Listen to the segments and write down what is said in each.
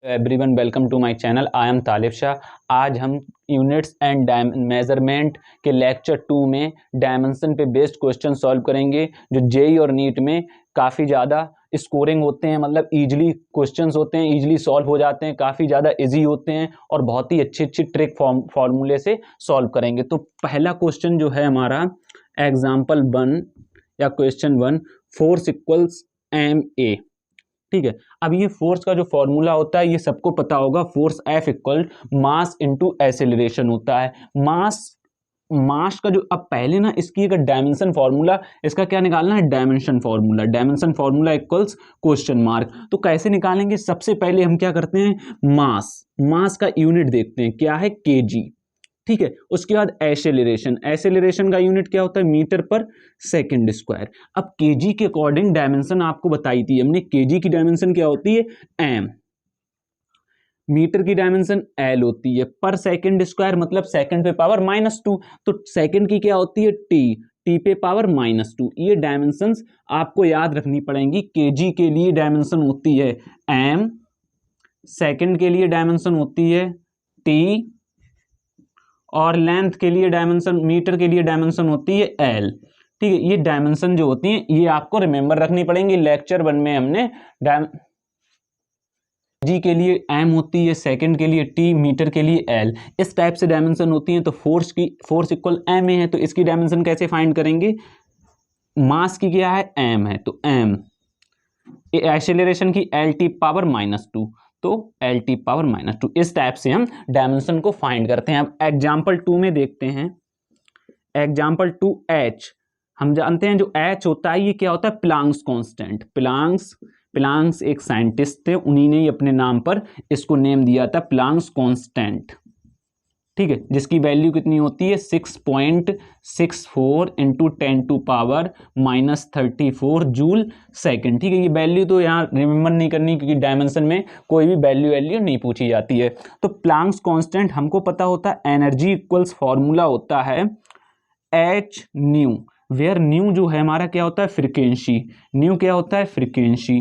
Everyone welcome to my channel. I am Talib Shah. आज हम units and measurement के lecture 2 में डायमेंशन पे बेस्ड क्वेश्चन सॉल्व करेंगे, जो जेई और नीट में काफ़ी ज़्यादा स्कोरिंग होते हैं, मतलब इजीली क्वेश्चंस होते हैं, इजीली सॉल्व हो जाते हैं, काफ़ी ज़्यादा इजी होते हैं और बहुत ही अच्छी अच्छी ट्रिक फॉर्मूले से सॉल्व करेंगे। तो पहला क्वेश्चन जो है हमारा एग्जाम्पल 1 या question 1, force equals M A. ठीक है, अब ये फोर्स का जो फॉर्मूला होता है ये सबको पता होगा, force F equal mass into acceleration होता है। मास का जो, अब पहले ना इसकी एक डायमेंशन फॉर्मूला, इसका क्या निकालना है, dimension formula. Dimension formula equals question mark. तो कैसे निकालेंगे, सबसे पहले हम क्या करते हैं, मास का यूनिट देखते हैं, क्या है, केजी। ठीक है, उसके बाद एसेलरेशन का यूनिट क्या होता है, मीटर पर सेकंड स्क्वायर। अब केजी के अकॉर्डिंग डायमेंशन आपको बताई थी हमने, केजी की डायमेंशन क्या होती है, एम, मीटर की डायमेंशन एल होती है, पर सेकंड स्क्वायर मतलब सेकंड पे पावर -2, तो सेकंड की क्या होती है, टी पे पावर -2। ये डायमेंशंस आपको याद रखनी पड़ेंगी। केजी के लिए डायमेंशन होती है एम, सेकंड के लिए डायमेंशन होती है टी, और लेंथ के लिए डायमेंशन, मीटर के लिए डायमेंशन होती है एल। ठीक है, ये डायमेंशन जो होती हैं ये आपको रिमेंबर रखनी पड़ेंगी। लेक्चर 1 में हमने जी के लिए एम होती है, सेकंड के लिए टी, मीटर के लिए एल, इस टाइप से डायमेंशन होती हैं। तो फोर्स इक्वल एम ए है, तो इसकी डायमेंशन कैसे फाइंड करेंगे, मास की क्या है, एम है, तो एम, एक्सेलरेशन की एल टी पावर -2, तो एल टी पावर -2। इस टाइप से हम डायमेंशन को फाइंड करते हैं। अब एग्जाम्पल 2 में देखते हैं, एग्जाम्पल 2 एच। हम जानते हैं जो एच होता है ये क्या होता है, प्लांक्स कांस्टेंट। प्लांक्स एक साइंटिस्ट थे, उन्हीं ने अपने नाम पर इसको नेम दिया था, प्लांक्स कांस्टेंट। ठीक है, जिसकी वैल्यू कितनी होती है, 6.64 इंटू 10⁻⁻34 जूल सेकेंड। ठीक है, ये वैल्यू तो यहाँ रिमेंबर नहीं करनी, क्योंकि डायमेंशन में कोई भी वैल्यू नहीं पूछी जाती है। तो प्लांक्स कांस्टेंट हमको पता होता है, एनर्जी इक्वल्स फॉर्मूला होता है एच न्यू, वेयर न्यू जो है हमारा क्या होता है, फ्रीक्वेंसी। न्यू क्या होता है, फ्रीक्वेंसी।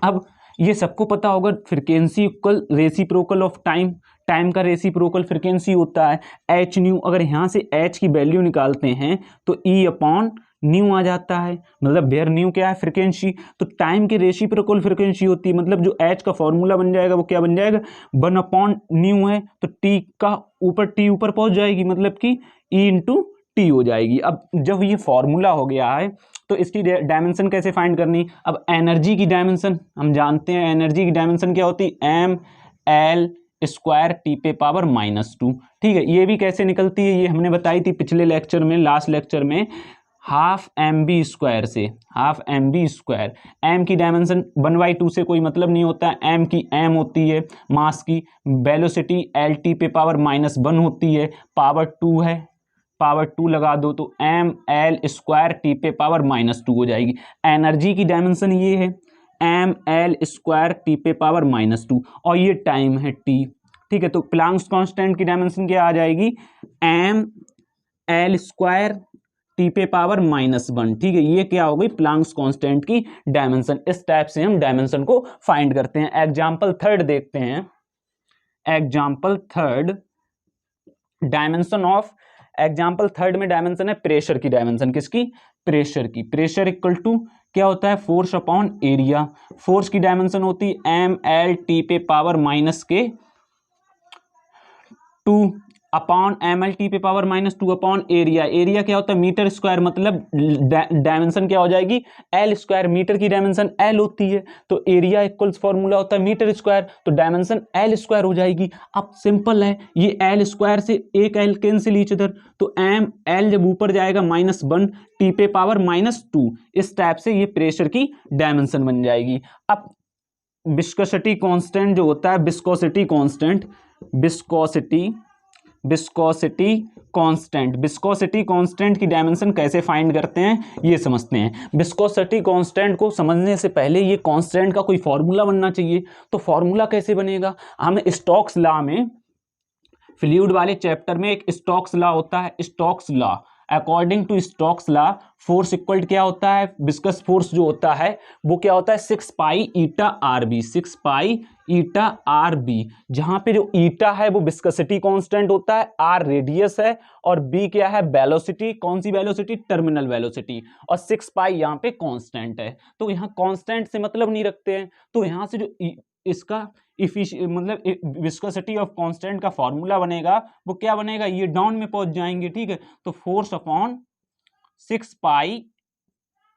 अब ये सबको पता होगा, frequency equal reciprocal of time, time का रेसिप्रोकल फ्रीक्वेंसी होता है एच न्यू। अगर यहाँ से एच की वैल्यू निकालते हैं तो ई अपॉन न्यू आ जाता है, मतलब वेयर न्यू क्या है, फ्रीक्वेंसी। तो टाइम की रेसिप्रोकल फ्रीक्वेंसी होती है, मतलब जो एच का फॉर्मूला बन जाएगा वो क्या बन जाएगा, 1 अपॉन न्यू है, तो टी ऊपर पहुंच जाएगी, मतलब कि ई इंटू टी हो जाएगी। अब जब ये फॉर्मूला हो गया है तो इसकी डायमेंशन कैसे फाइंड करनी। अब एनर्जी की डायमेंशन हम जानते हैं, एनर्जी की डायमेंशन क्या होती है, एम एल स्क्वायर टी पे पावर -2। ठीक है, ये भी कैसे निकलती है, ये हमने बताई थी पिछले लेक्चर में, लास्ट लेक्चर में, हाफ एम बी स्क्वायर से, half M B square. M की डायमेंशन 1/2 से कोई मतलब नहीं होता है, एम की एम होती है मास की, वेलोसिटी एल टी पे पावर -1 होती है, पावर 2 है, पावर 2 लगा दो तो एम एल स्क्वायर टी पे पावर -2 हो जाएगी। एनर्जी की डायमेंशन ये है एम एल स्क्वायर टी पे पावर -2, और ये टाइम है टी। ठीक है, तो प्लांक्स कांस्टेंट की डायमेंशन क्या आ जाएगी, एम एल स्क्वायर टी पे पावर -1। ठीक है, ये क्या हो गई, प्लांक्स कांस्टेंट की डायमेंशन। इस टाइप से हम डायमेंशन को फाइंड करते हैं। एग्जाम्पल 3 देखते हैं, एग्जाम्पल 3 डायमेंशन ऑफ, एग्जाम्पल 3 में डायमेंशन है प्रेशर की डायमेंशन, किसकी, प्रेशर की। प्रेशर इक्वल टू क्या होता है, फोर्स अपॉन एरिया। फोर्स की डायमेंशन होती है एम एल टी पे power -2 upon M L T पे पावर -2 अपॉन एरिया। एरिया क्या होता है, मीटर स्क्वायर, मतलब डायमेंशन क्या हो जाएगी, एल स्क्वायर। मीटर की डायमेंशन एल होती है, तो एरिया इक्वल्स फॉर्मूला होता है मीटर स्क्वायर, तो डायमेंशन एल स्क्वायर हो जाएगी। अब सिंपल है, ये एल स्क्वायर से एक एल कैंसिल ईच अदर, तो एम एल जब ऊपर जाएगा -1 टी पे पावर -2, इस टाइप से ये प्रेशर की डायमेंशन बन जाएगी। अब विस्कोसिटी कांस्टेंट जो होता है, विस्कोसिटी कांस्टेंट, विस्कोसिटी कांस्टेंट की डायमेंशन कैसे फाइंड करते हैं ये समझते हैं। विस्कोसिटी कांस्टेंट को समझने से पहले ये कांस्टेंट का कोई फॉर्मूला बनना चाहिए। तो फॉर्मूला कैसे बनेगा, हम स्टोक्स लॉ में, फ्लूइड वाले चैप्टर में एक स्टोक्स लॉ होता है, Stokes law. According to Stokes law force equal क्या होता है, विस्कस फोर्स जो होता है वो क्या होता है 6 पाई ईटा आर बी, 6 पाई ईटा आर बी, जहां पे जो ईटा है वो विस्कोसिटी कांस्टेंट होता है, आर रेडियस है और बी क्या है वेलोसिटी, कौन सी वेलोसिटी, टर्मिनल वेलोसिटी, और 6 पाई यहाँ पे कांस्टेंट है। तो यहाँ कांस्टेंट से मतलब नहीं रखते हैं, तो यहाँ से जो इसका मतलब विस्कोसिटी ऑफ कांस्टेंट का फॉर्मूला बनेगा वो क्या बनेगा, ये डाउन में पहुंच जाएंगे, ठीक है। तो force upon 6 pi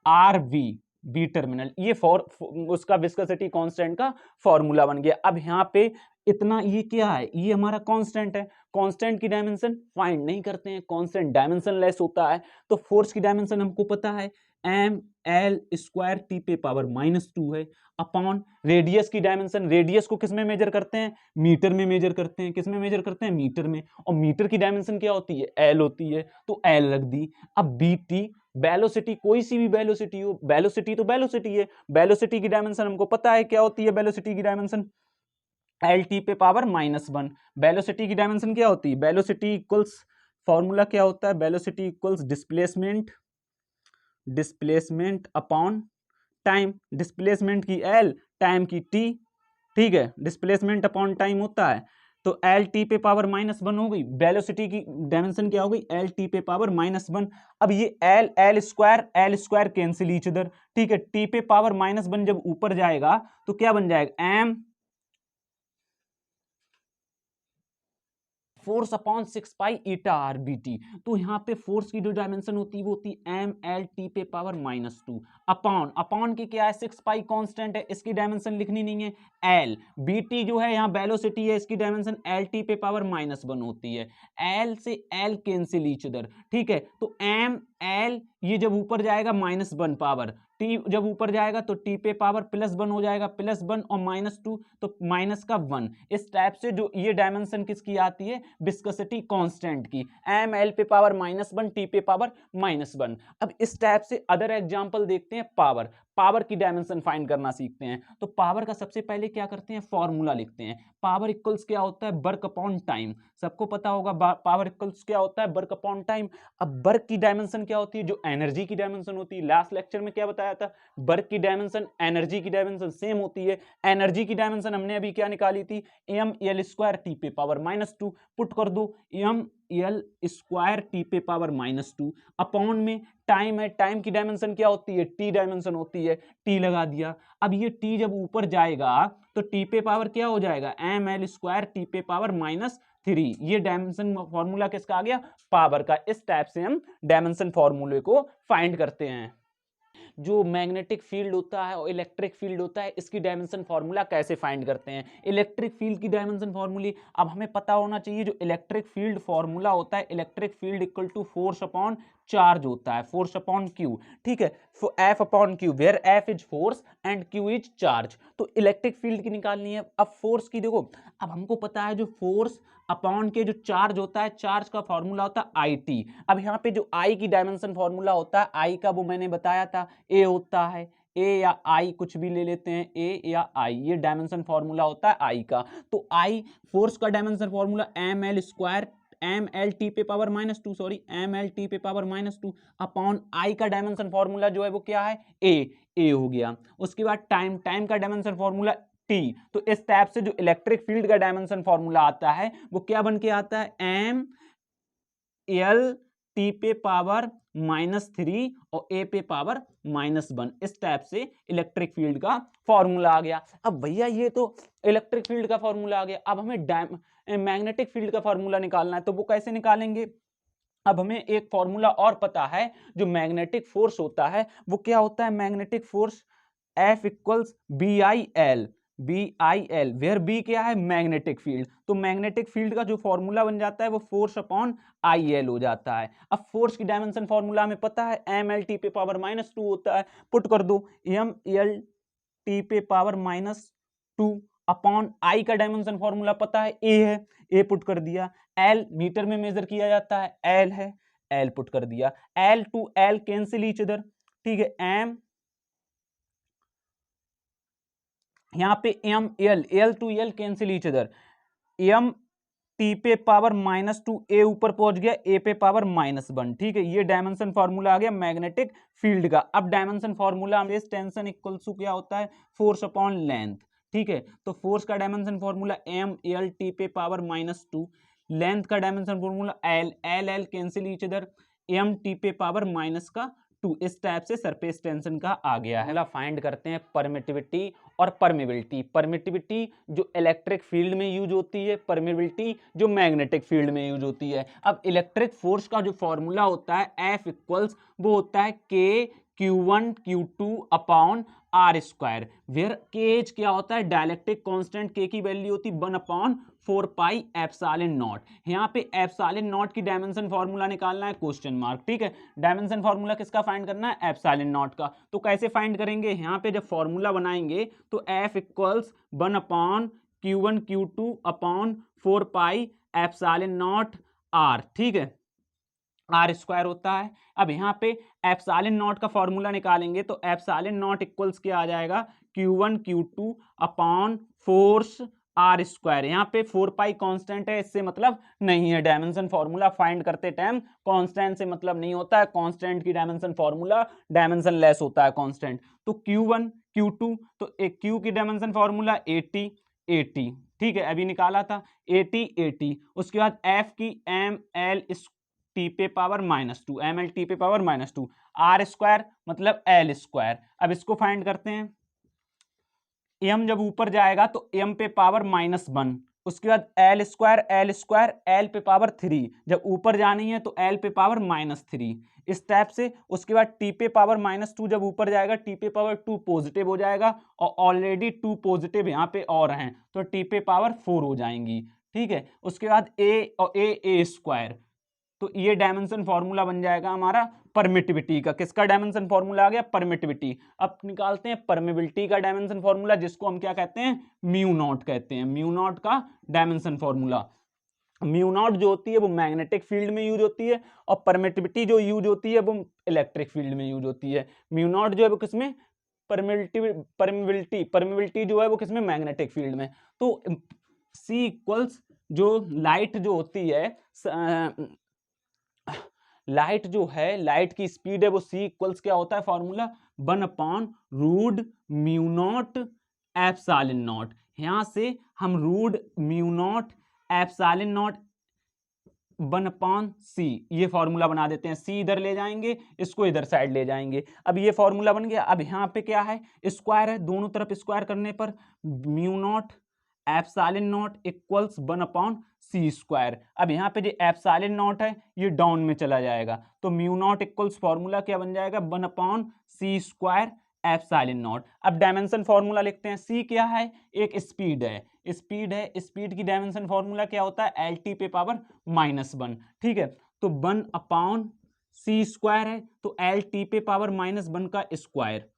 R V, B terminal, ये उसका विस्कोसिटी कांस्टेंट का फॉर्मूला बन गया। अब यहाँ पे इतना ये क्या है, ये हमारा कांस्टेंट है, कांस्टेंट की डायमेंशन फाइंड नहीं करते हैं, कांस्टेंट डायमेंशन लेस होता है। तो फोर्स की डायमेंशन हमको पता है एम एल स्क्वायर टी पे पावर -2 है, अपॉन रेडियस की डायमेंशन, रेडियस को किस में मेजर करते हैं, मीटर में मेजर करते हैं, किस में मेजर करते हैं, मीटर में, और मीटर की डायमेंशन क्या होती है, एल होती है, तो एल रख दी। अब बी टी वेलोसिटी, कोई सी भी वेलोसिटी हो, वेलोसिटी तो वेलोसिटी है, वेलोसिटी की डायमेंशन हमको पता है क्या होती है, वेलोसिटी की डायमेंशन एल टी पे पावर -1। वेलोसिटी की डायमेंशन क्या होती है, वेलोसिटी इक्वल्स, फॉर्मूला क्या होता है, velocity equals displacement, displacement upon time, displacement की एल, टाइम की टी, ठीक है, डिस्प्लेसमेंट अपॉन टाइम होता है। तो एल टी पे पावर -1 हो गई, वेलोसिटी की डायमेंशन क्या हो गई, एल टी पे पावर -1। अब ये L square cancel each other, ठीक है, टी पे पावर -1 जब ऊपर जाएगा तो क्या बन जाएगा, एम फोर्स अपॉन 6 पाई ईटा आर बी टी। तो यहाँ पे फोर्स की जो डायमेंशन होती है वो होती है एम एल टी पे पावर -2 अपॉन, अपॉन की क्या है 6 पाई कांस्टेंट है, इसकी डायमेंशन लिखनी नहीं है, एल बी टी जो है यहाँ वेलोसिटी है, इसकी डायमेंशन एल टी पे पावर -1 होती है, एल से एल कैंसिल ईच अदर, ठीक है। तो एम एल ये जब ऊपर जाएगा -1 पावर, टी जब ऊपर जाएगा तो टी पे पावर +1 हो जाएगा, +1 और -2 तो -1। इस टाइप से जो ये डायमेंशन किसकी आती है, विस्कोसिटी कांस्टेंट की, एम एल पे पावर -1 टी पे पावर -1। अब इस टाइप से अदर एग्जांपल देखते हैं, पावर, पावर की डायमेंशन फाइंड करना सीखते हैं। तो पावर का सबसे पहले क्या करते हैं, फॉर्मूला लिखते हैं। पावर इक्वल्स क्या होता है, वर्क अपॉन टाइम, सबको पता होगा पावर इक्वल्स क्या होता है, वर्क अपॉन टाइम। अब वर्क की डायमेंशन क्या होती है, जो एनर्जी की डायमेंशन होती है, लास्ट लेक्चर में क्या बताया था, वर्क की डायमेंशन एनर्जी की डायमेंशन सेम होती है। एनर्जी की डायमेंशन हमने अभी क्या निकाली थी, एम एल स्क्वायर टी पे पावर -2, पुट कर दो एम एल स्क्वायर टी पे पावर -2 अपॉन में टाइम है, टाइम की डायमेंशन क्या होती है, टी डायमेंशन होती है, टी लगा दिया। अब ये टी जब ऊपर जाएगा तो टी पे पावर क्या हो जाएगा, एम एल स्क्वायर टी पे पावर -3, ये डायमेंशन फॉर्मूला किसका आ गया, पावर का। इस टाइप से हम डायमेंशन फॉर्मूले को फाइंड करते हैं। जो मैग्नेटिक फील्ड होता है और इलेक्ट्रिक फील्ड होता है, इसकी डायमेंशन फॉर्मूला कैसे फाइंड करते हैं, इलेक्ट्रिक फील्ड की डायमेंशन फॉर्मूली अब हमें पता होना चाहिए। जो इलेक्ट्रिक फील्ड फॉर्मूला होता है, electric field equal to force upon charge होता है, फोर्स अपॉन क्यू, ठीक है, F upon Q, where F is force and Q is charge. तो इलेक्ट्रिक फील्ड की निकालनी है। अब फोर्स की देखो, अब हमको पता है जो फोर्स अपॉन के जो चार्ज होता है, चार्ज का फॉर्मूला होता है आई टी। अब यहाँ पे जो आई की डायमेंशन फॉर्मूला होता है, आई का वो मैंने बताया था, ए होता है, ए या आई कुछ भी ले लेते हैं, ए या आई, ये डायमेंशन फॉर्मूला होता है आई का। तो आई फोर्स का dimension formula M L square, M L T पे power -2, sorry M L T पे पावर -2 अपॉन आई का डायमेंशन फॉर्मूला जो है वो क्या है, ए हो गया। उसके बाद टाइम, टाइम का डायमेंशन फॉर्मूला टी। तो इस टाइप से जो इलेक्ट्रिक फील्ड का डायमेंशन फॉर्मूला आता है वो क्या बन के आता है, एम एल टी पे पावर -3 और ए पे पावर -1, इस टाइप से इलेक्ट्रिक फील्ड का फॉर्मूला आ गया। अब भैया ये तो इलेक्ट्रिक फील्ड का फॉर्मूला आ गया, अब हमें मैग्नेटिक फील्ड का फॉर्मूला निकालना है, तो वो कैसे निकालेंगे। अब हमें एक फॉर्मूला और पता है, जो मैग्नेटिक फोर्स होता है वो क्या होता है, magnetic force F equals B I L, where B क्या है, मैग्नेटिक फील्ड। तो मैग्नेटिक फील्ड का जो फॉर्मूला बन जाता है वो फोर्स अपॉन आई एल हो जाता है। अब फोर्स की डायमेंशन फॉर्मूला हमें पता है, एम एल टी पे पावर -2 होता है, पुट कर दो एम एल टी पे पावर -2 अपॉन आई का डायमेंशन फॉर्मूला पता है, ए है, ए पुट कर दिया, एल मीटर में मेजर किया जाता है, एल है, एल पुट कर दिया, L to L cancel each other, ठीक है, एम यहाँ पे M L, L to L cancel each other, M T पे पावर -2, ए ऊपर पहुंच गया ए पे पावर -1, ठीक है। ये डायमेंशन फॉर्मूला आ गया मैग्नेटिक फील्ड का। अब डायमेंशन फॉर्मूला में टेंशन इक्वल टू क्या होता है, फोर्स अपॉन लेंथ, ठीक है। तो फोर्स का डायमेंशन फॉर्मूला ml टी पे पावर -2, लेंथ का dimension formula L cancel each other, m T पे पावर -2। इस टाइप से सरफेस टेंशन का आ गया है। फाइंड करते हैं परमिटिविटी और परमेबिलिटी। परमिटिविटी जो इलेक्ट्रिक फील्ड में यूज होती है, परमेबिलिटी जो मैग्नेटिक फील्ड में यूज होती है। अब इलेक्ट्रिक फोर्स का जो फॉर्मूला होता है F इक्वल्स, वो होता है K Q1 Q2 upon R square, where K's क्या होता है, डायलेक्ट्रिक कांस्टेंट, के की वैल्यू होती है 1/4 पाई एप्सिलॉन नॉट। यहाँ पे एप्सिलॉन नॉट की डायमेंशन फॉर्मूला निकालना है, क्वेश्चन मार्क, ठीक है। डायमेंशन फॉर्मूला किसका फाइंड करना है, एप्सिलॉन नॉट का। तो कैसे फाइंड करेंगे, यहाँ पे जब फॉर्मूला बनाएंगे तो F equals 1/Q1 Q2 upon 4 pi epsilon nought R, ठीक है, आर स्क्वायर होता है। अब यहाँ पे एप्सिलॉन नॉट का फॉर्मूला निकालेंगे तो एप्सिलॉन नॉट इक्वल्स क्या आ जाएगा, Q1 Q2 upon force are square. यहाँ पे 4 पाई कांस्टेंट है, इससे मतलब नहीं है। डायमेंशन फॉर्मूला फाइंड करते टाइम कांस्टेंट से मतलब नहीं होता है, कांस्टेंट की डायमेंशन फॉर्मूला डायमेंशन लेस होता है कांस्टेंट। तो Q1 Q2, तो एक Q की डायमेंशन फॉर्मूला 80, ठीक है, अभी निकाला था 80। उसके बाद F की ML टी पे पावर -2, ml टी पे पावर -2, आर स्क्वायर मतलब एल स्क्वायर। अब इसको फाइंड करते हैं, m जब ऊपर जाएगा तो m पे पावर -1, उसके बाद एल स्क्वायर एल पे पावर 3, जब ऊपर जानी है तो एल पे पावर -3, इस टाइप से। उसके बाद टी पे पावर -2 जब ऊपर जाएगा, टी पे पावर 2 पॉजिटिव हो जाएगा, और ऑलरेडी 2 पॉजिटिव यहाँ पे और हैं तो टी पे पावर 4 हो जाएंगी, ठीक है। उसके बाद a और ए स्क्वायर, तो ये डायमेंशन फॉर्मूला बन जाएगा हमारा परमिटिविटी का। किसका डायमेंशन फॉर्मूला आ गया, परमिटिविटी। अब निकालते हैं परमिबिलिटी का डायमेंशन फॉर्मूला, जिसको हम क्या कहते हैं, म्यू नॉट कहते हैं। म्यू नॉट का डायमेंशन फॉर्मूला, म्यू नॉट जो होती है वो मैग्नेटिक फील्ड में यूज होती है, और परमिटिविटी जो यूज होती है वो इलेक्ट्रिक फील्ड में यूज होती है। म्यू नॉट जो है वो किसमें, परमिबिलिटी जो है वो किसमें, मैग्नेटिक फील्ड में। तो सी इक्वल्स, जो लाइट जो होती है, लाइट जो है, लाइट की स्पीड है वो c इक्वल्स क्या होता है फॉर्मूला, 1/रूट म्यू नॉट एप्सिलॉन नॉट। यहां से हम root mu nought epsilon nought 1/c ये फॉर्मूला बना देते हैं। c इधर ले जाएंगे, इसको इधर साइड ले जाएंगे। अब ये फॉर्मूला बन गया। अब यहाँ पे क्या है, स्क्वायर है, दोनों तरफ स्क्वायर करने पर mu nought epsilon not equals 1/c square. अब यहाँ पे जो एप्सिलॉन नॉट है ये डाउन में चला जाएगा, तो म्यू नॉट इक्वल्स फॉर्मूला क्या बन जाएगा, 1/c स्क्वायर एप्सिलॉन नॉट। अब डायमेंशन फॉर्मूला लिखते हैं। c क्या है, एक स्पीड है, स्पीड की डायमेंशन फॉर्मूला क्या होता है, एल टी पे पावर -1, ठीक है। तो 1/c स्क्वायर है, तो एल टी पे पावर -1 का स्क्वायर।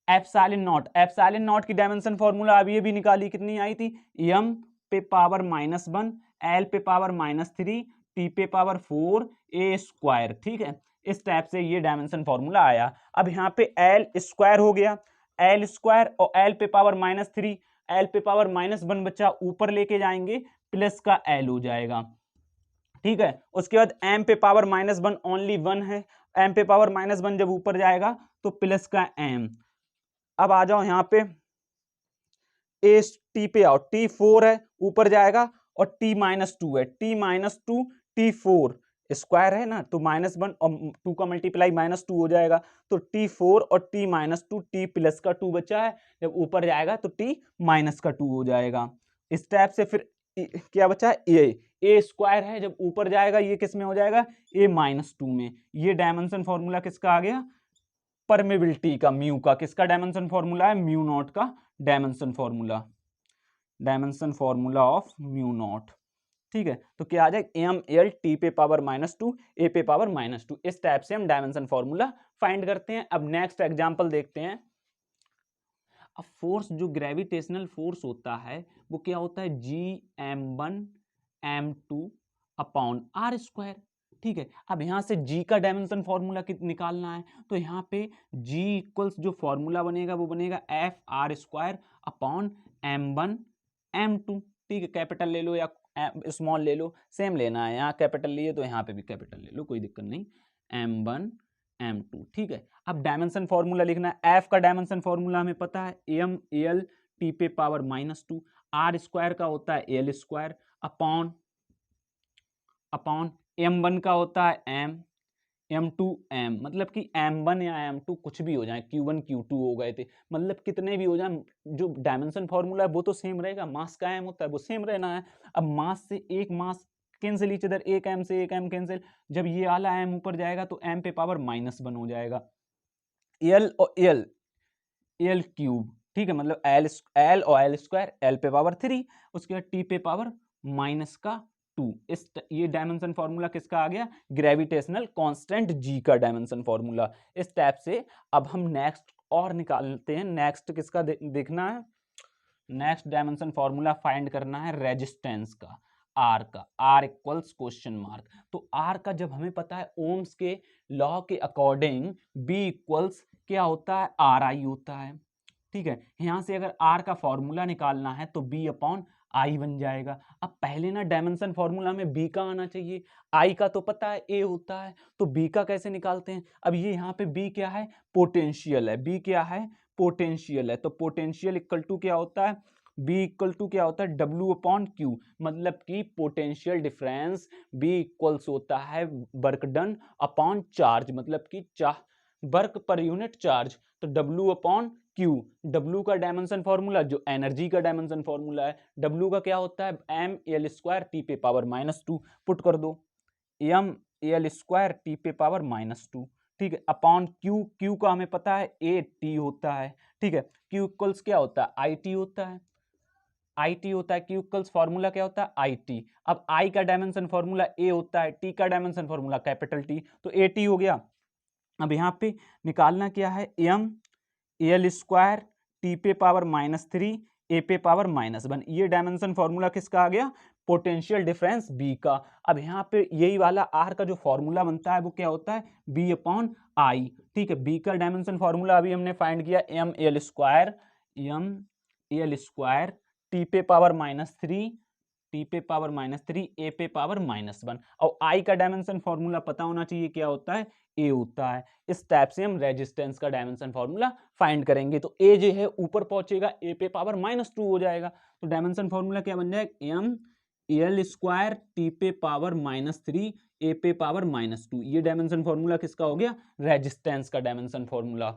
एप्सिलॉन नॉट की डायमेंशन फॉर्मूला अभी भी निकाली, कितनी आई थी, m पे पावर -1, l पे पावर -3, t पे पावर 4 a स्क्वायर, ठीक है। इस टाइप से ये डायमेंशन फॉर्मूला आया। अब यहाँ पे l स्क्वायर हो गया, l स्क्वायर और l पे पावर -3, l पे पावर -1 बच्चा ऊपर लेके जाएंगे, प्लस का l हो जाएगा, ठीक है। उसके बाद m पे पावर -1 ओनली 1 है, m पे पावर -1 जब ऊपर जाएगा तो प्लस का m। अब आ जाओ यहाँ पे ए टी पे आओ, T4 है, ऊपर जाएगा, और T-2 है, T-2 T4 स्क्वायर है ना, तो -1 और 2 का मल्टीप्लाई -2 हो जाएगा, तो T4 और T-2 T प्लस का 2 बचा है, जब ऊपर जाएगा तो T माइनस का 2 हो जाएगा। इस टाइप से फिर क्या बचा है, ए स्क्वायर है, जब ऊपर जाएगा ये किस में हो जाएगा, A-2 में। ये डायमेंशन फॉर्मूला किसका आ गया, परमेबिलिटी का, म्यू का। किसका डायमेंशन फॉर्मूला है, म्यू नॉट का dimension formula of mu naught, ठीक है। तो क्या आ जाएगा, ml t पे पावर -2 a पे पावर -2। इस टाइप से हम डायमेंशन फॉर्मूला फाइंड करते हैं। अब नेक्स्ट एग्जांपल देखते हैं। अब फोर्स, जो ग्रेविटेशनल फोर्स होता है वो क्या होता है, Gm1m2 अपॉन आर स्क्वायर, ठीक है। अब यहाँ से g का डायमेंशन फॉर्मूला निकालना है, तो यहाँ पे g इक्वल्स जो फॉर्मूला बनेगा वो बनेगा F R square upon m1 m2, ठीक है, कैपिटल ले लो या स्मॉल ले लो, सेम लेना है, यहाँ कैपिटल लिए तो यहाँ पे भी कैपिटल ले लो, कोई दिक्कत नहीं, m1 m2, ठीक है। अब डायमेंशन फॉर्मूला लिखना है, एफ का डायमेंशन फॉर्मूला हमें पता है एम एल टी पे पावर -2, आर स्क्वायर का होता है एल स्क्वायर अपॉन m1 का होता है m2 m, मतलब कि m1 या m2 कुछ भी हो जाए, q1 q2 हो गए थे, मतलब कितने भी हो जाए, जो डायमेंशन फॉर्मूला है वो तो सेम रहेगा, मास का m होता है वो सेम रहना है। अब मास से एक मास कैंसिल, इच इधर एक m से एक m कैंसिल, जब ये वाला m ऊपर जाएगा तो m पे पावर -1 हो जाएगा, l और l क्यूब, ठीक है, मतलब l और l स्क्वायर, l पे पावर 3, उसके बाद t पे पावर -2। ये डायमेंशन फॉर्मूला किसका आ गया, ग्रेविटेशनल कांस्टेंट g का डायमेंशन फॉर्मूला। इस टाइप से अब हम नेक्स्ट और निकालते हैं, नेक्स्ट किसका देखना है, नेक्स्ट डायमेंशन फॉर्मूला फाइंड करना है रेजिस्टेंस का, आर का, आर इक्वल्स क्वेश्चन मार्क। तो आर का जब हमें पता है ओम्स के लॉ के अकॉर्डिंग बी इक्वल्स क्या होता है, आर आई होता है, ठीक है। यहां से अगर आर का फॉर्मूला निकालना है तो बी अपॉन आई बन जाएगा। अब पहले ना डायमेंशन फॉर्मूला में बी का आना चाहिए, आई का तो पता है ए होता है, तो बी का कैसे निकालते हैं। अब ये यहाँ पे बी क्या है, पोटेंशियल है, बी क्या है, पोटेंशियल है, तो पोटेंशियल इक्वल टू क्या होता है, बी इक्वल टू क्या होता है, डब्ल्यू अपॉन क्यू, मतलब कि पोटेंशियल डिफरेंस बी इक्वल्स होता है वर्क डन अपॉन चार्ज, मतलब कि वर्क पर यूनिट चार्ज, तो डब्ल्यू अपॉन क्यू, डब्ल्यू का डायमेंशन फॉर्मूला जो एनर्जी का डायमेंशन फॉर्मूला है, डब्ल्यू का क्या होता है, एम एल स्क्वायर टी पे पावर -2, पुट कर दो एम एल स्क्वायर टी पे पावर -2, ठीक है, अपॉन क्यू, क्यू का हमें पता है ए टी होता है, ठीक है, क्यू इक्वल्स क्या होता है, आई टी होता है, आई टी होता है, क्यू इक्वल्स फॉर्मूला क्या होता है, आई टी। अब आई का डायमेंशन फॉर्मूला ए होता है, टी का डायमेंशन फॉर्मूला कैपिटल टी, तो ए टी हो गया। अब यहाँ पे निकालना क्या है, एम एल स्क्वायर टी पे पावर -3 ए पे पावर -1, ये डायमेंशन फॉर्मूला किसका आ गया, पोटेंशियल डिफरेंस बी का। अब यहाँ पे यही वाला आर का जो फॉर्मूला बनता है वो क्या होता है, बी अपॉन आई, ठीक है। बी का डायमेंशन फॉर्मूला अभी हमने फाइंड किया, एम एल स्क्वायर टी पे पावर -3 टी पे पावर -3 ए पे पावर -1, और आई का डायमेंशन फॉर्मूला पता होना चाहिए क्या होता है, ए होता है। इस टाइप से हम रेजिस्टेंस का डायमेंशन फॉर्मूला फाइंड करेंगे, तो ए जो है ऊपर पहुंचेगा, ए पे पावर -2 हो जाएगा, तो डायमेंशन फॉर्मूला क्या बन जाएगा, एम एल स्क्वायर टी पे पावर -3 ए पे पावर -2, ये डायमेंशन फॉर्मूला किसका हो गया, रेजिस्टेंस का डायमेंशन फॉर्मूला।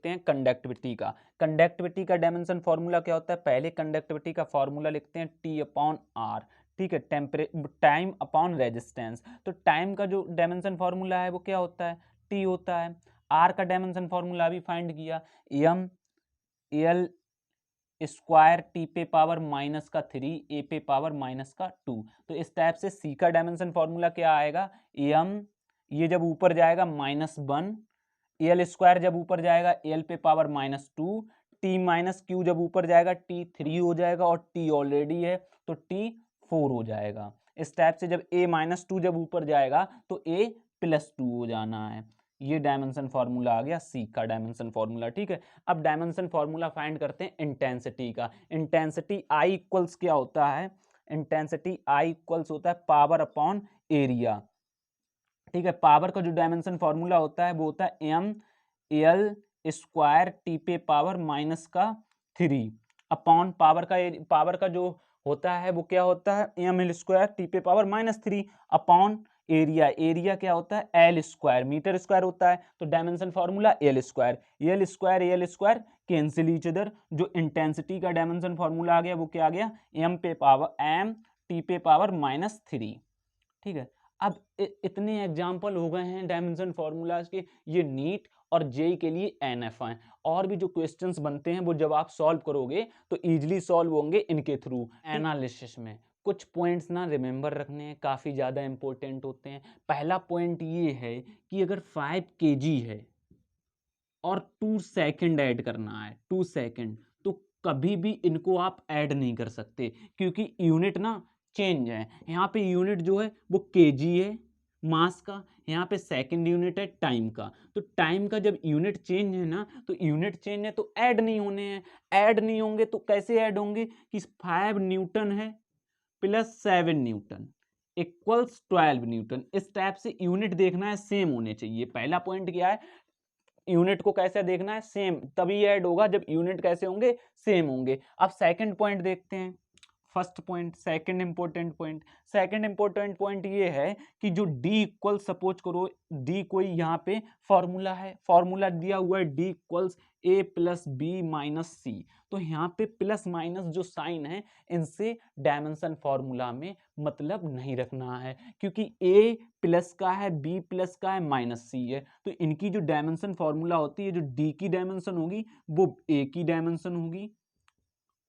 हैं कंडक्टिविटी का, कंडक्टिविटी का डायमेंशन फॉर्मूला क्या होता है, पहले कंडक्टिविटी का फॉर्मूला लिखते हैं टी अपॉन आर, ठीक है, टाइम अपॉन रेजिस्टेंस। तो टाइम का जो डायमेंशन फॉर्मूला है वो क्या होता है, टी होता है। आर का डायमेंशन फॉर्मूला भी फाइंड किया, एम एल स्क्वायर टी पे पावर -3 ए पे पावर -2, तो इस टाइप से सी का डायमेंशन फॉर्मूला क्या आएगा, एम, ये जब ऊपर जाएगा -1, एल स्क्वायर जब ऊपर जाएगा एल पे पावर -2, टी माइनस क्यू जब ऊपर जाएगा टी 3 हो जाएगा, और टी ऑलरेडी है तो टी 4 हो जाएगा। इस टाइप से जब ए -2 जब ऊपर जाएगा तो ए +2 हो जाना है। ये डायमेंशन फॉर्मूला आ गया सी का डायमेंशन फॉर्मूला, ठीक है। अब डायमेंशन फॉर्मूला फाइंड करते हैं इंटेंसिटी का। इंटेंसिटी आई इक्वल्स क्या होता है, इंटेंसिटी आई इक्वल्स होता है पावर अपॉन एरिया, ठीक है। पावर का जो डायमेंशन फॉर्मूला होता है वो होता है एम एल स्क्वायर टी पे पावर -3 अपॉन पावर का जो होता है वो क्या होता है, एम एल स्क्वायर टी पे पावर -3 अपॉन एरिया, एरिया क्या होता है, एल स्क्वायर, मीटर स्क्वायर होता है, तो dimension formula L square cancel each other. जो इंटेंसिटी का डायमेंशन फॉर्मूला आ गया वो क्या आ गया, एम टी पे पावर -3, ठीक है। अब इतने एग्जाम्पल हो गए हैं डायमेंशन फॉर्मूलाज के, ये नीट और जेई के लिए एनएफ हैं। और भी जो क्वेश्चंस बनते हैं वो जब आप सॉल्व करोगे तो इजीली सॉल्व होंगे इनके थ्रू। एनालिसिस में कुछ पॉइंट्स ना रिमेंबर रखने हैं, काफ़ी ज़्यादा इंपॉर्टेंट होते हैं। पहला पॉइंट ये है कि अगर 5 kg है और 2 सेकेंड ऐड करना है, 2 सेकेंड, तो कभी भी इनको आप ऐड नहीं कर सकते, क्योंकि यूनिट ना चेंज है। यहाँ पे यूनिट जो है वो केजी है मास का, यहाँ पे सेकंड यूनिट है टाइम का। तो टाइम का जब यूनिट चेंज है ना, तो यूनिट चेंज है तो ऐड नहीं होने हैं, ऐड नहीं होंगे तो कैसे ऐड होंगे कि 5 न्यूटन है +7 न्यूटन इक्वल्स 12 न्यूटन। इस टाइप से यूनिट देखना है सेम होने चाहिए। पहला पॉइंट क्या है, यूनिट को कैसे देखना है, सेम, तभी ऐड होगा जब यूनिट कैसे होंगे, सेम होंगे। अब सेकंड पॉइंट देखते हैं। First point, second important point ये है कि जो d इक्वल, सपोज करो d कोई यहाँ पे फॉर्मूला है, फॉर्मूला दिया हुआ है d equals a plus B minus C. तो यहाँ पे प्लस माइनस जो साइन है इनसे डायमेंशन फॉर्मूला में मतलब नहीं रखना है, क्योंकि a प्लस का है, b प्लस का है, माइनस सी है। तो इनकी जो डायमेंशन फॉर्मूला होती है, जो d की डायमेंशन होगी वो a की डायमेंशन होगी,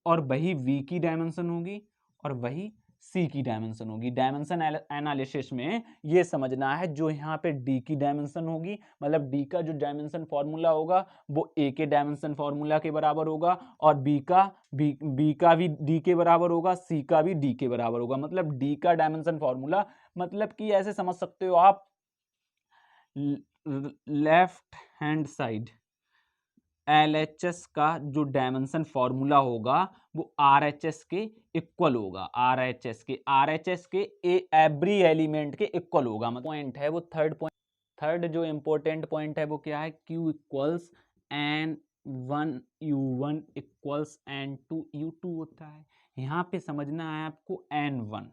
और वही v की डायमेंशन होगी, और वही c की डायमेंशन होगी। डायमेंशन एनालिसिस में ये समझना है, जो यहाँ पे d की डायमेंशन होगी, मतलब d का जो डायमेंशन फॉर्मूला होगा वो a के डायमेंशन फॉर्मूला के बराबर होगा, और b का भी d के बराबर होगा, c का भी d के बराबर होगा। मतलब d का डायमेंशन फॉर्मूला, मतलब कि ऐसे समझ सकते हो आप, लेफ्ट हैंड साइड LHS का जो डायमेंशन फॉर्मूला होगा वो RHS के इक्वल होगा, RHS के एवरी एलिमेंट के इक्वल होगा। मतलब पॉइंट है वो थर्ड पॉइंट, थर्ड जो इंपॉर्टेंट पॉइंट है वो क्या है, Q equals N1 U1 equals N2 U2 होता है। यहाँ पे समझना है आपको N1,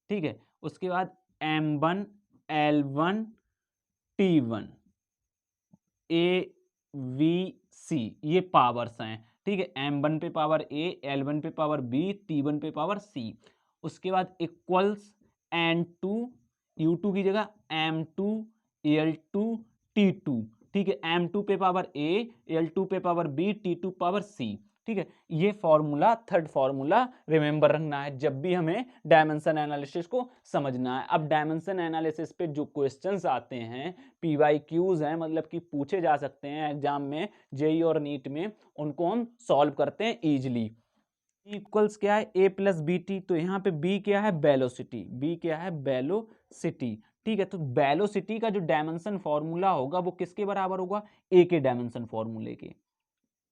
ठीक है। उसके बाद M1 L1 T1 AVC, ये पावर्स हैं, ठीक है। M1 पे पावर A, L1 पे पावर B, T1 पे पावर C। उसके बाद इक्वल्स N2 U2 की जगह M2 L2 T2, ठीक है। M2 पे पावर A, L2 पे power B, T2 power C, ठीक है। ये फॉर्मूला, थर्ड फॉर्मूला रिमेंबर रखना है जब भी हमें डायमेंशन एनालिसिस को समझना है। अब डायमेंशन एनालिसिस पे जो क्वेश्चंस आते हैं, PYQs हैं, मतलब कि पूछे जा सकते हैं एग्जाम में, जेई और नीट में, उनको हम सॉल्व करते हैं इजिली। इक्वल्स क्या है, a प्लस बी टी। तो यहाँ पे b क्या है, वेलोसिटी, b क्या है, वेलोसिटी, ठीक है। तो वेलोसिटी का जो डायमेंशन फॉर्मूला होगा वो किसके बराबर होगा, a के डायमेंशन फॉर्मूले के,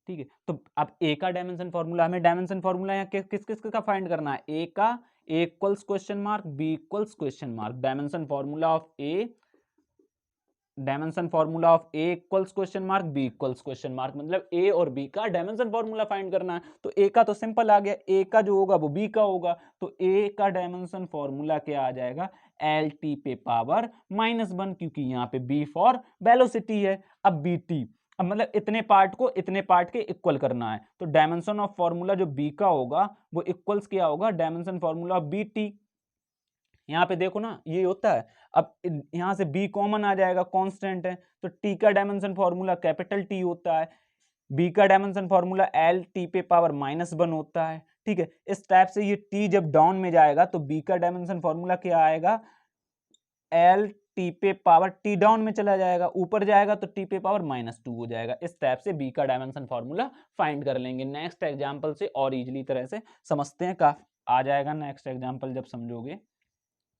ठीक है। तो अब ए का डायमेंशन फॉर्मूला, हमें डायमेंशन फॉर्मूला यहाँ किस किस का फाइंड करना है, ए का, A equals question mark, B equals question mark. Dimension formula of A, dimension formula of A equals question mark, B equals question mark, मतलब ए और बी का डायमेंशन फॉर्मूला फाइंड करना है। तो ए का तो सिंपल आ गया, ए का जो होगा वो बी का होगा। तो ए का डायमेंशन फॉर्मूला क्या आ जाएगा, एल टी पे पावर -1, क्योंकि यहाँ पे बी फॉर वेलोसिटी है। अब बी टी, अब मतलब इतने पार्ट को इतने पार्ट के इक्वल करना है। तो डायमेंशन ऑफ फॉर्मूला जो बी का होगा वो इक्वल्स क्या होगा, dimension formula of B T. यहाँ पे देखो ना, ये होता है। अब यहाँ से b कॉमन आ जाएगा, कांस्टेंट है, तो t का डायमेंशन फॉर्मूला कैपिटल T होता है, b का डायमेंशन फॉर्मूला एल टी पे पावर -1 होता है, ठीक है। इस टाइप से ये t जब डाउन में जाएगा तो b का डायमेंशन फॉर्मूला क्या आएगा, एल टी पे पावर, t डाउन में चला जाएगा, ऊपर जाएगा तो t पे पावर -2 हो जाएगा। इस टाइप से b का डायमेंशन फॉर्मूला फाइंड कर लेंगे। नेक्स्ट एग्जाम्पल से और इजिली तरह से समझते हैं, काफी आ जाएगा नेक्स्ट एग्जाम्पल जब समझोगे।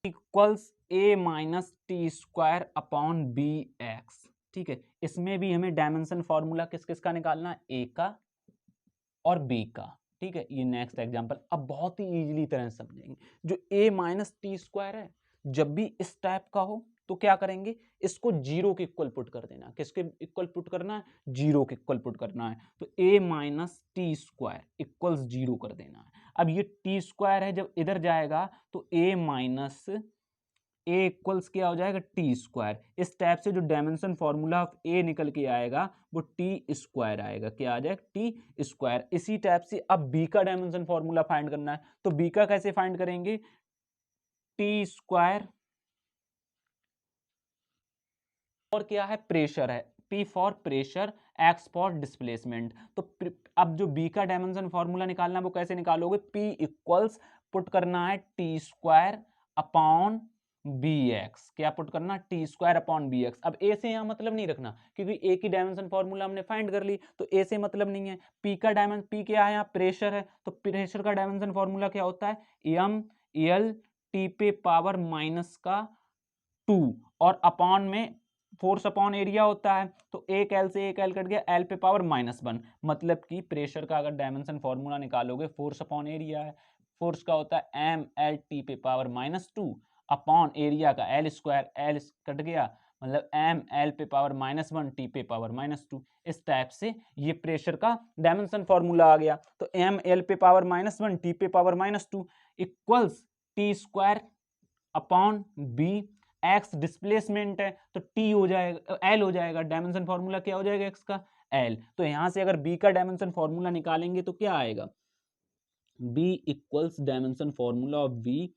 Equals a minus T square upon B X, ठीक है। इसमें भी हमें डायमेंशन फॉर्मूला किस किस का निकालना है, a का और b का, ठीक है। ये नेक्स्ट एग्जांपल अब बहुत ही इजीली तरह से समझेंगे। जो a माइनस टी स्क्वायर है, जब भी इस टाइप का हो तो क्या करेंगे, इसको जीरो के इक्वल पुट कर देना। किसके इक्वल पुट करना है, जीरो के इक्वल पुट करना है। तो a minus T square equals zero कर देना है। अब ये टी स्क्वायर है, जब इधर जाएगा तो a माइनस ए इक्वल्स क्या हो जाएगा, टी स्क्वायर। इस टाइप से जो डायमेंशन फॉर्मूला ऑफ ए निकल के आएगा वो टी स्क्वायर आएगा, क्या आ जाएगा, टी स्क्वायर। इसी टाइप से अब बी का डायमेंशन फॉर्मूला फाइंड करना है, तो बी का कैसे फाइंड करेंगे, टी स्क्वायर, और क्या है, प्रेशर है, P for pressure, X for displacement. तो अब जो B का डायमेंशन फॉर्मूला निकालना है वो कैसे निकालोगे, P इक्वल्स पुट करना है T square upon B X, क्या पुट करना, T square upon B X. अब ए से यहाँ मतलब नहीं रखना, क्योंकि ए की डायमेंशन फॉर्मूला हमने फाइंड कर ली, तो ए से मतलब नहीं है। पी का डायमेंशन, पी क्या है, यहाँ प्रेशर है, तो प्रेशर का डायमेंशन फॉर्मूला क्या होता है, एम एल टी पे पावर -2, और अपॉन में फोर्स अपॉन एरिया होता है। तो एक एल से एक एल कट गया, एल पे पावर -1, मतलब कि प्रेशर का अगर डायमेंशन फॉर्मूला निकालोगे, फोर्स अपॉन एरिया है, फोर्स का होता है एम एल टी पे पावर -2 अपॉन एरिया का एल स्क्वायर, एल कट गया मतलब एम एल पे पावर -1 टी पे पावर -2। इस टाइप से ये प्रेशर का डायमेंशन फॉर्मूला आ गया। तो एम एल पे पावर -1 टी पे power -2 equals T square upon B. X displacement है तो टी हो जाएगा, एल हो जाएगा, डायमेंशन फॉर्मूला क्या हो जाएगा एक्स का, एल। तो यहां से अगर बी का डायमेंशन फॉर्मूला निकालेंगे तो क्या आएगा, B equals dimension formula of B,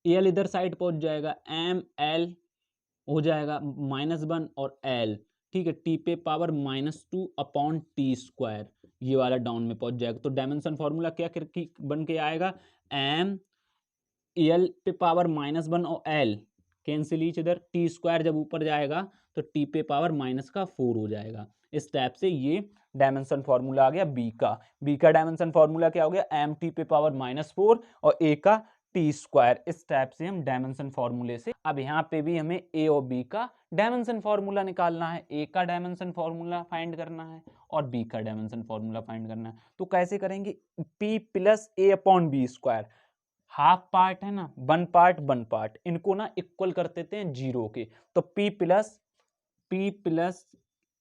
L इधर साइड पहुंच जाएगा, एम एल हो जाएगा -1 और एल, ठीक है, टी पे पावर -2 अपॉन टी स्क्वायर, ये वाला डाउन में पहुंच जाएगा। तो डायमेंशन फॉर्मूला क्या बन के आएगा, एम एल पे पावर -1 और एल कैंसिल ईच इधर, टी स्क्वायर जब ऊपर जाएगा तो टी पे पावर -4 हो जाएगा। इस टाइप से ये डायमेंशन फॉर्मूला आ गया बी का। बी का डायमेंशन फॉर्मूला क्या हो गया, एम टी पे पावर -4 और ए का टी स्क्वायर। इस टाइप से हम डायमेंशन फॉर्मूले से, अब यहाँ पे भी हमें ए और बी का डायमेंशन फॉर्मूला निकालना है, ए का डायमेंशन फॉर्मूला फाइंड करना है और बी का डायमेंशन फॉर्मूला फाइंड करना है। तो कैसे करेंगे, P plus A upon B square, half part है ना, वन पार्ट, इनको ना इक्वल कर देते हैं जीरो के। तो P plus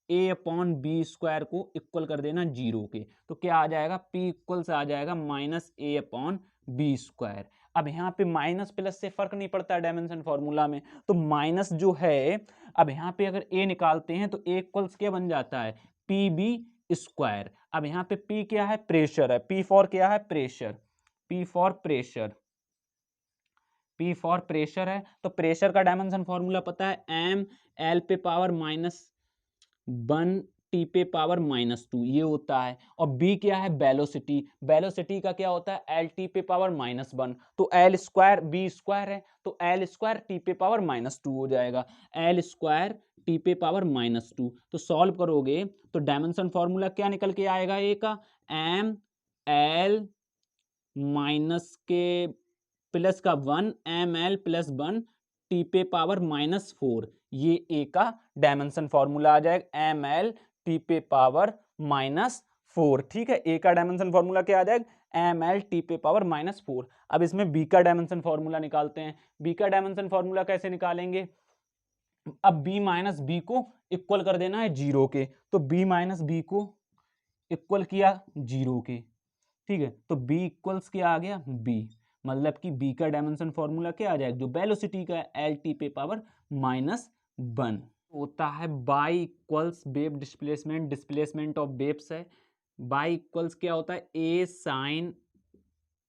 A upon B square को इक्वल कर देना जीरो के, तो क्या आ जाएगा, P इक्वल से आ जाएगा -a अपॉन बी स्क्वायर। अब यहाँ पे माइनस प्लस से फर्क नहीं पड़ता डायमेंशन फॉर्मूला में, तो माइनस जो है, अब यहाँ पे अगर a निकालते हैं तो a इक्वल्स क्या बन जाता है, पी बी स्क्वायर। अब यहाँ पे P क्या है, प्रेशर है, P फॉर क्या है, pressure, P for pressure, P for pressure है। तो प्रेशर का डायमेंशन फॉर्मूला पता है, एम एल पे पावर -1 टी पे पावर -2 ये होता है। और B क्या है, वेलोसिटी, वेलोसिटी का क्या होता है, एल टी पे पावर -1, तो एल स्क्वायर बी स्क्वायर है, तो एल स्क्वायर टी पे पावर -2 हो जाएगा, एल स्क्वायर टी पे पावर -2। तो सॉल्व करोगे तो डायमेंशन फॉर्मूला क्या निकल के आएगा, ए का एम एल माइनस के प्लस का 1 एम एल प्लस 1 टी पे पावर -4, ये ए का डायमेंशन फॉर्मूला आ जाएगा, एम एल टी पे पावर -4। ठीक है, ए का डायमेंशन फॉर्मूला क्या आ जाएगा, एम एल टी पे पावर -4। अब इसमें बी का डायमेंशन फॉर्मूला निकालते हैं। बी का डायमेंशन फॉर्मूला कैसे निकालेंगे, अब बी माइनस बी को इक्वल कर देना है जीरो के, तो बी माइनस बी को इक्वल किया जीरो के, ठीक है, तो B इक्वल्स क्या आ गया, B, मतलब कि B का डायमेंशन फॉर्मूला क्या आ जाएगा, जो वेलोसिटी का है, एल टी पे पावर -1 होता है। By equals wave displacement, displacement of waves है, बाई इक्वल्स क्या होता है, ए साइन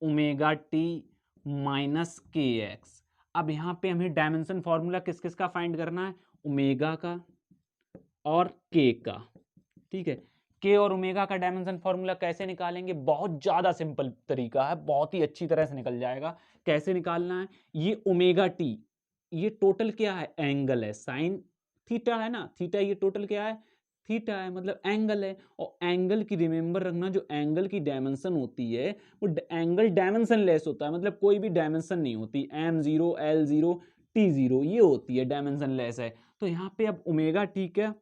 ओमेगा टी माइनस के एक्स। अब यहाँ पे हमें डायमेंशन फॉर्मूला किस किस का फाइंड करना है, ओमेगा का और के का, ठीक है। के और ओमेगा का डायमेंशन फॉर्मूला कैसे निकालेंगे, बहुत ज्यादा सिंपल तरीका है, बहुत ही अच्छी तरह से निकल जाएगा। कैसे निकालना है, ये ओमेगा टी, ये टोटल क्या है, एंगल है, साइन थीटा है ना, थीटा ये टोटल क्या है, थीटा है, मतलब एंगल है। और एंगल की रिमेंबर रखना, जो एंगल की डायमेंशन होती है वो एंगल डायमेंशन लेस होता है, मतलब कोई भी डायमेंशन नहीं होती, m0 l0 t0 ये होती है, डायमेंशन लेस है। तो यहाँ पे अब ओमेगा टी क्या,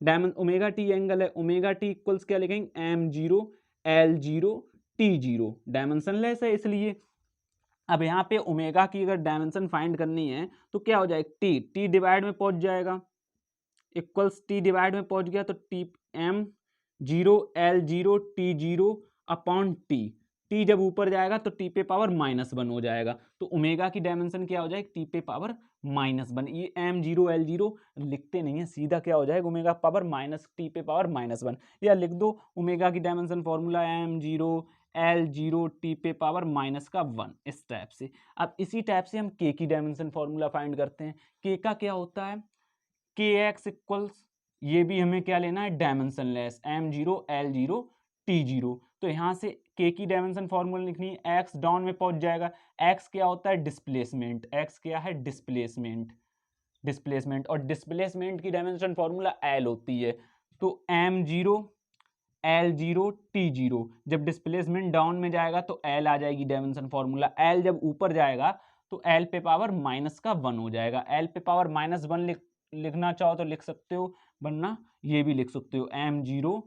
डायमेंशन ओमेगा टी एंगल है, ओमेगा टी इक्वल्स क्या लिखेंगे, m0 l0 t0, dimension less है इसलिए। अब यहाँ पे ओमेगा की अगर डायमेंशन फाइंड करनी है तो क्या हो जाएगा, टी, टी डिवाइड में पहुंच जाएगा, इक्वल्स टी डिवाइड में पहुंच गया, तो T m0 l0 t0 upon T, T जब ऊपर जाएगा तो टी पे पावर -1 हो जाएगा, तो ओमेगा की डायमेंशन क्या हो जाएगी, टी पे पावर -1। ये m0 l0 लिखते नहीं है, सीधा क्या हो जाएगा, ओमेगा पावर माइनस टी पे पावर -1, या लिख दो ओमेगा की dimension formula m0 l0 T पे पावर -1, इस टाइप से। अब इसी टाइप से हम के की डायमेंशन फॉर्मूला फाइंड करते हैं। के का क्या होता है, के एक्स इक्वल्स, ये भी हमें क्या लेना है, dimension less, m0 l0 t0। तो यहाँ से के की डायमेंशन फॉर्मूला लिखनी है, एक्स डाउन में पहुंच जाएगा, एक्स क्या होता है, डिस्प्लेसमेंट, एक्स क्या है, डिस्प्लेसमेंट, डिस्प्लेसमेंट, और डिस्प्लेसमेंट की डायमेंशन फॉर्मूला एल होती है। तो m0 l0 t0, जब डिस्प्लेसमेंट डाउन में जाएगा तो एल आ जाएगी डायमेंशन फॉर्मूला, एल जब ऊपर जाएगा तो एल पे पावर -1 हो जाएगा, एल पे पावर -1 लिखना चाहो तो लिख सकते हो, वरना ये भी लिख सकते हो, m0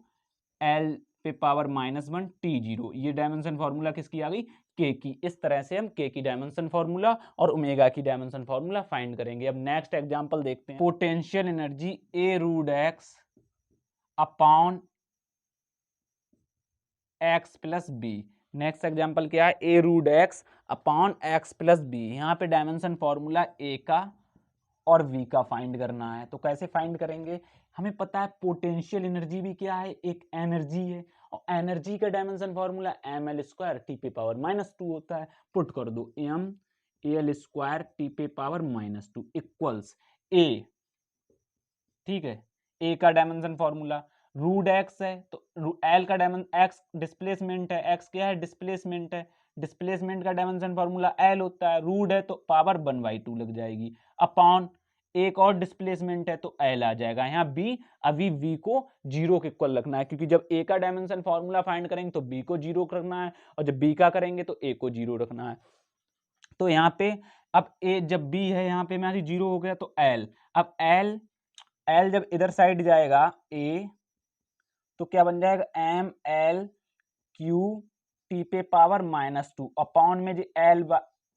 l पे पावर -1 t0, ये डायमेंशन फॉर्मूला किसकी आ गई, के की। इस तरह से हम के की डायमेंशन फॉर्मूला और ओमेगा की डायमेंशन फॉर्मूला फाइंड करेंगे। अब नेक्स्ट एग्जांपल देखते हैं। Potential energy A root X upon X plus B. Next example क्या है, A root X upon X plus B. यहाँ पे डायमेंशन फॉर्मूला ए का और वी का फाइंड करना है। तो कैसे फाइंड करेंगे, हमें पता है पोटेंशियल एनर्जी भी क्या है, एक एनर्जी है, और एनर्जी का dimension formula M L square T पे पावर -2 होता है। पुट कर दो एम एल स्क्वायर टी पे पावर -2 इक्वल्स ए, ठीक है, ए का डायमेंशन फॉर्मूला रूट एक्स है तो एल का डायमेंशन, एक्स डिस्प्लेसमेंट है, एक्स क्या है डिस्प्लेसमेंट है, डिस्प्लेसमेंट का डायमेंशन फॉर्मूला एल होता है, रूट है तो पावर 1/2 लग जाएगी, अपॉन एक और डिस्प्लेसमेंट है तो एल आ जाएगा। यहाँ बी, अभी वी को 0 के इक्वल रखना है, क्योंकि जब ए का डायमेंशन फॉर्मूला फाइंड करेंगे तो बी को 0 रखना है, और जब बी का करेंगे तो ए को 0 रखना है। तो यहाँ पे अब ए जब बी है, यहाँ पे मेरी 0 हो गया तो एल, अब एल जब इधर साइड जाएगा ए, तो क्या बन जाएगा एम एल क्यू टी पे पावर -2 अपॉन में जो एल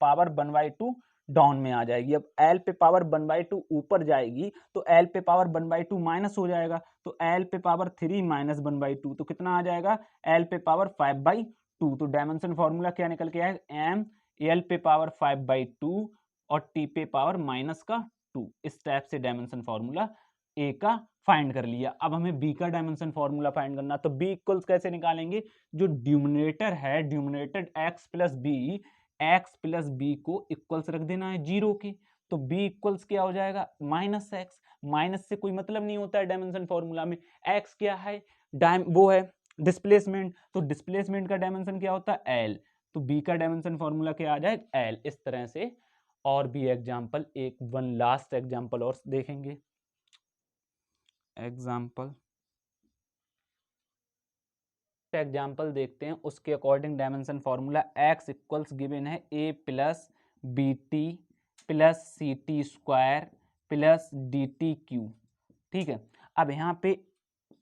पावर 1/2 डाउन में आ जाएगी। अब एल पे पावर 1/2 ऊपर जाएगी तो एल पे पावर 1/2 माइनस हो जाएगा, तो एल पे पावर 3 माइनस 1/2 तो कितना आ जाएगा एल पे पावर 5/2। तो डायमेंशन फॉर्मूला क्या निकल के आएगा, एम एल पे पावर 5/2 और टी पे पावर -2। इस टाइप से डायमेंशन फॉर्मूला ए का फाइंड कर लिया। अब हमें बी का डायमेंशन फॉर्मूला फाइंड करना, तो बी इक्वल्स कैसे निकालेंगे, जो ड्यूमिनेटर है, ड्यूमिनेटेड एक्स प्लस बी को इक्वल्स रख देना है 0 के, तो बी इक्वल्स क्या हो जाएगा -x। माइनस से कोई मतलब नहीं होता है डायमेंशन फॉर्मूला में, एक्स क्या है वो है डिस्प्लेसमेंट, तो डिस्प्लेसमेंट का डायमेंशन क्या होता है एल, तो बी का डायमेंशन फॉर्मूला क्या आ जाएगा एल। इस तरह से और भी एग्जाम्पल, एक वन लास्ट एग्जाम्पल और देखेंगे। एग्जाम्पल देखते हैं, उसके according dimension formula X equals given है A plus B T plus C T square plus D T cube, ठीक है। अब यहाँ पे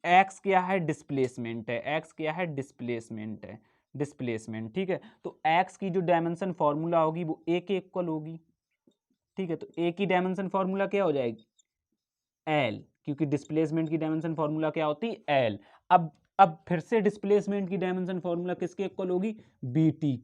एक्स क्या है डिस्प्लेसमेंट है, एक्स क्या है डिस्प्लेसमेंट है, डिस्प्लेसमेंट, ठीक है। तो एक्स की जो डायमेंशन फॉर्मूला होगी वो ए के इक्वल होगी, ठीक है। तो ए की डायमेंशन फॉर्मूला क्या हो जाएगी एल, क्योंकि डिस्प्लेसमेंट की डायमेंशन फॉर्मूला क्या होती है एल। अब फिर से डिस्प्लेसमेंट की डायमेंशन फॉर्मूला किसके इक्वल होगी बी टी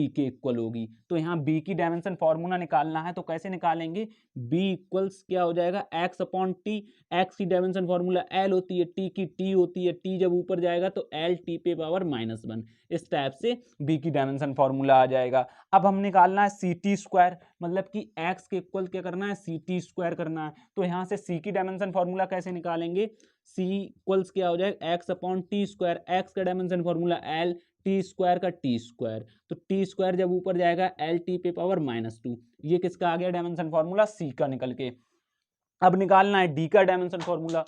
के इक्वल होगी। तो यहाँ बी की डायमेंशन फॉर्मूला निकालना है, तो कैसे निकालेंगे, बी इक्वल्स क्या हो जाएगा एक्स अपॉन टी, एक्स की डायमेंशन फॉर्मूला एल होती है, टी की टी होती है, टी जब ऊपर जाएगा तो एल टी पे पावर -1, इस टाइप से बी की डायमेंशन फॉर्मूला आ जाएगा। अब हम निकालना है सी टी स्क्वायर, मतलब कि एक्स के इक्वल क्या करना है सी टी स्क्वायर करना है। तो यहाँ से सी की डायमेंशन फॉर्मूला कैसे निकालेंगे, सी इक्वल्स क्या हो जाएगा X upon T square, X का dimension formula L, T square का टी स्क्वायर, तो टी स्क्वायर जब ऊपर जाएगा एल टी पे पावर -2, ये किसका आ गया डायमेंशन फॉर्मूला सी का निकल के। अब निकालना है डी का डायमेंशन फॉर्मूला,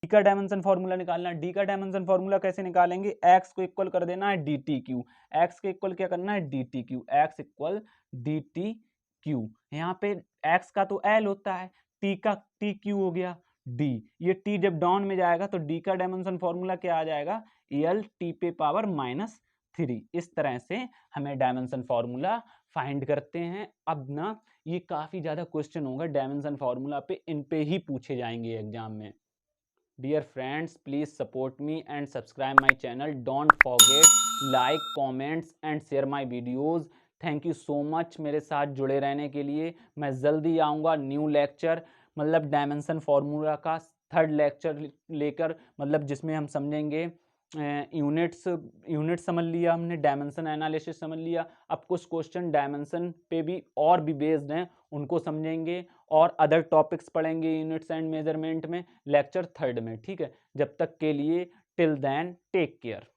डी का डायमेंशन फॉर्मूला निकालना है। डी का डायमेंशन फॉर्मूला कैसे निकालेंगे, एक्स को इक्वल कर देना है डी टी क्यू, एक्स के इक्वल क्या करना है D T Q, x equal D T Q. यहाँ पे एक्स का तो एल होता है, टी का टी क्यू हो गया डी, ये टी जब डाउन में जाएगा तो डी का डायमेंशन फॉर्मूला क्या आ जाएगा एल टी पे पावर -3। इस तरह से हमें डायमेंशन फॉर्मूला फाइंड करते हैं। अब ना ये काफी ज्यादा क्वेश्चन होगा डायमेंशन फॉर्मूला पे, इन पे ही पूछे जाएंगे एग्जाम में। Dear friends, please support me and subscribe my channel. Don't forget like, comments and share my videos. Thank you so much मेरे साथ जुड़े रहने के लिए। मैं जल्दी आऊँगा न्यू लेक्चर, मतलब डायमेंशन फार्मूला का 3rd लेक्चर लेकर, मतलब जिसमें हम समझेंगे यूनिट्स समझ लिया हमने, डायमेंशन एनालिसिस समझ लिया। अब कुछ क्वेश्चन डायमेंशन पे भी और भी बेस्ड हैं, उनको समझेंगे और अदर टॉपिक्स पढ़ेंगे यूनिट्स एंड मेजरमेंट में लेक्चर 3rd में, ठीक है। जब तक के लिए टिल देन टेक केयर।